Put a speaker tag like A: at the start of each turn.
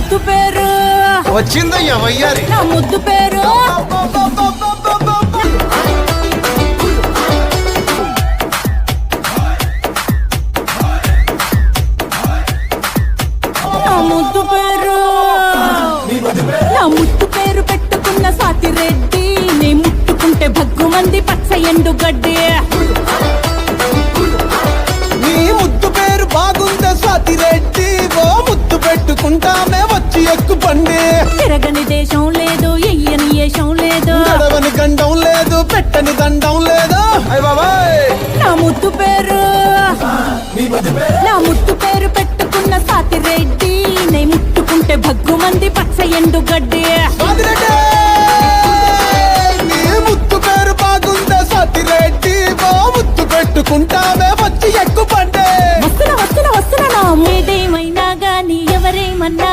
A: ముద్దు పేరు
B: వచ్చిందయ్యా వయ్యారి.
A: నా ముద్దు పేరు నా ముద్దు పేరు నా ముద్దు పేరు పెట్టుకున్న సాతిరెడ్డి నే ముట్టుకుంటే భగ్గు మంది పచ్చ ఎండు గడ్డి.
C: నీ ముద్దు పేరు బాగుందా సాతిరెడ్డి ఓ ముద్దు పెట్టుకుంటామే వచ్చి ఎక్కుపండి.
A: తిరగని దేశం లేదు ఎయ్యని ఏషం లేదు
C: గడవని గండం లేదు పెట్టని దండం లేదు. అయ్ బాబాయ్
A: నా ముద్దు పేరు నా ముద్దు పేరు పెట్టుకున్న సాతిరెడ్డి నే ముట్టుకుంటే భగ్గు మంది పచ్చ ఎండు గడ్డి.